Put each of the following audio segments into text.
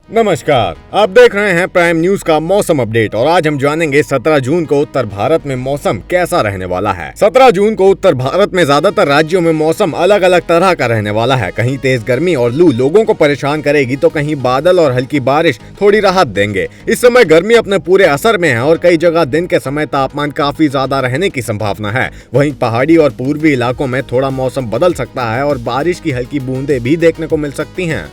नमस्कार, आप देख रहे हैं प्राइम न्यूज का मौसम अपडेट और आज हम जानेंगे 17 जून को उत्तर भारत में मौसम कैसा रहने वाला है। 17 जून को उत्तर भारत में ज्यादातर राज्यों में मौसम अलग अलग तरह का रहने वाला है। कहीं तेज गर्मी और लू लोगों को परेशान करेगी तो कहीं बादल और हल्की बारिश थोड़ी राहत देंगे। इस समय गर्मी अपने पूरे असर में है और कई जगह दिन के समय तापमान काफी ज्यादा रहने की संभावना है। वहीं पहाड़ी और पूर्वी इलाकों में थोड़ा मौसम बदल सकता है और बारिश की हल्की बूंदें भी देखने को मिल सकती हैं।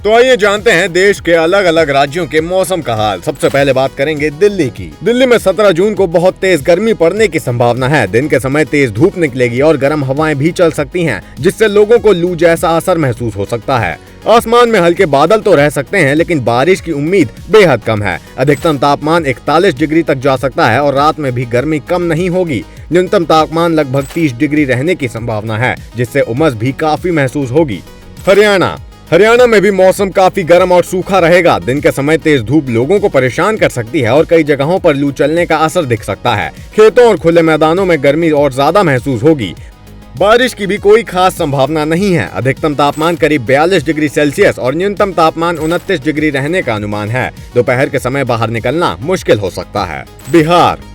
तो आइए जानते हैं देश के अलग अलग राज्यों के मौसम का हाल। सबसे पहले बात करेंगे दिल्ली की। दिल्ली में 17 जून को बहुत तेज गर्मी पड़ने की संभावना है। दिन के समय तेज धूप निकलेगी और गर्म हवाएं भी चल सकती हैं, जिससे लोगों को लू जैसा असर महसूस हो सकता है। आसमान में हल्के बादल तो रह सकते हैं, लेकिन बारिश की उम्मीद बेहद कम है। अधिकतम तापमान 41 डिग्री तक जा सकता है और रात में भी गर्मी कम नहीं होगी। न्यूनतम तापमान लगभग 30 डिग्री रहने की संभावना है, जिससे उमस भी काफी महसूस होगी। हरियाणा में भी मौसम काफी गर्म और सूखा रहेगा। दिन के समय तेज धूप लोगों को परेशान कर सकती है और कई जगहों पर लू चलने का असर दिख सकता है। खेतों और खुले मैदानों में गर्मी और ज्यादा महसूस होगी। बारिश की भी कोई खास संभावना नहीं है। अधिकतम तापमान करीब 42 डिग्री सेल्सियस और न्यूनतम तापमान 29 डिग्री रहने का अनुमान है। दोपहर के समय बाहर निकलना मुश्किल हो सकता है।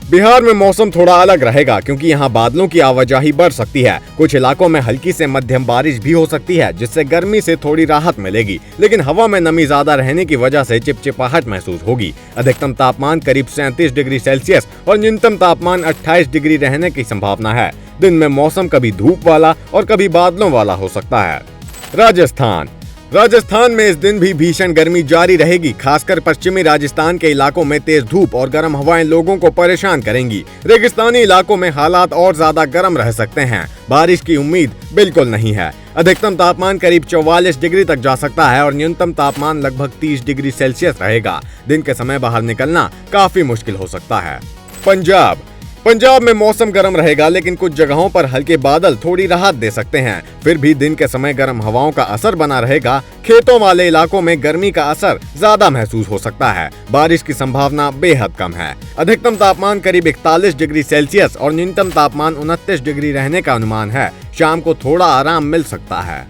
बिहार में मौसम थोड़ा अलग रहेगा, क्योंकि यहाँ बादलों की आवाजाही बढ़ सकती है। कुछ इलाकों में हल्की से मध्यम बारिश भी हो सकती है, जिससे गर्मी से थोड़ी राहत मिलेगी, लेकिन हवा में नमी ज्यादा रहने की वजह से चिपचिपाहट महसूस होगी। अधिकतम तापमान करीब 37 डिग्री सेल्सियस और न्यूनतम तापमान 28 डिग्री रहने की संभावना है। दिन में मौसम कभी धूप वाला और कभी बादलों वाला हो सकता है। राजस्थान में इस दिन भी भीषण गर्मी जारी रहेगी। खासकर पश्चिमी राजस्थान के इलाकों में तेज धूप और गर्म हवाएं लोगों को परेशान करेंगी। रेगिस्तानी इलाकों में हालात और ज्यादा गर्म रह सकते हैं। बारिश की उम्मीद बिल्कुल नहीं है। अधिकतम तापमान करीब 44 डिग्री तक जा सकता है और न्यूनतम तापमान लगभग 30 डिग्री सेल्सियस रहेगा। दिन के समय बाहर निकलना काफी मुश्किल हो सकता है। पंजाब में मौसम गर्म रहेगा, लेकिन कुछ जगहों पर हल्के बादल थोड़ी राहत दे सकते हैं। फिर भी दिन के समय गर्म हवाओं का असर बना रहेगा। खेतों वाले इलाकों में गर्मी का असर ज्यादा महसूस हो सकता है। बारिश की संभावना बेहद कम है। अधिकतम तापमान करीब 41 डिग्री सेल्सियस और न्यूनतम तापमान 29 डिग्री रहने का अनुमान है। शाम को थोड़ा आराम मिल सकता है।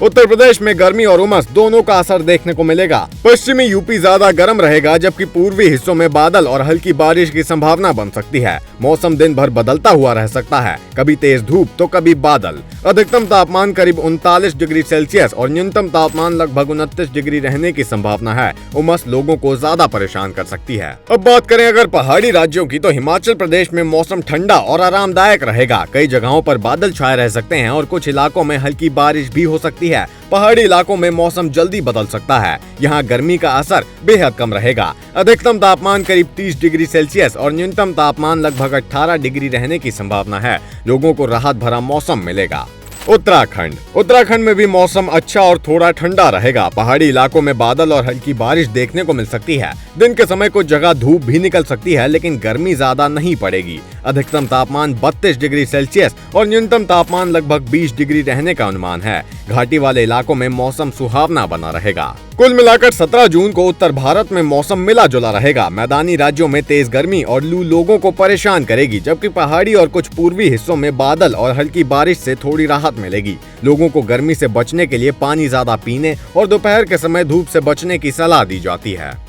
उत्तर प्रदेश में गर्मी और उमस दोनों का असर देखने को मिलेगा। पश्चिमी यूपी ज्यादा गर्म रहेगा, जबकि पूर्वी हिस्सों में बादल और हल्की बारिश की संभावना बन सकती है। मौसम दिन भर बदलता हुआ रह सकता है, कभी तेज धूप तो कभी बादल। अधिकतम तापमान करीब 39 डिग्री सेल्सियस और न्यूनतम तापमान लगभग 29 डिग्री रहने की संभावना है। उमस लोगों को ज्यादा परेशान कर सकती है। अब बात करें अगर पहाड़ी राज्यों की, तो हिमाचल प्रदेश में मौसम ठंडा और आरामदायक रहेगा। कई जगहों पर बादल छाए रह सकते हैं और कुछ इलाकों में हल्की बारिश भी हो सकती है। पहाड़ी इलाकों में मौसम जल्दी बदल सकता है। यहाँ गर्मी का असर बेहद कम रहेगा। अधिकतम तापमान करीब 30 डिग्री सेल्सियस और न्यूनतम तापमान लगभग 18 डिग्री रहने की संभावना है। लोगों को राहत भरा मौसम मिलेगा। उत्तराखंड में भी मौसम अच्छा और थोड़ा ठंडा रहेगा। पहाड़ी इलाकों में बादल और हल्की बारिश देखने को मिल सकती है। दिन के समय कुछ जगह धूप भी निकल सकती है, लेकिन गर्मी ज्यादा नहीं पड़ेगी। अधिकतम तापमान 32 डिग्री सेल्सियस और न्यूनतम तापमान लगभग 20 डिग्री रहने का अनुमान है। घाटी वाले इलाकों में मौसम सुहावना बना रहेगा। कुल मिलाकर 17 जून को उत्तर भारत में मौसम मिला जुला रहेगा। मैदानी राज्यों में तेज गर्मी और लू लोगों को परेशान करेगी, जबकि पहाड़ी और कुछ पूर्वी हिस्सों में बादल और हल्की बारिश से थोड़ी राहत मिलेगी। लोगों को गर्मी से बचने के लिए पानी ज्यादा पीने और दोपहर के समय धूप से बचने की सलाह दी जाती है।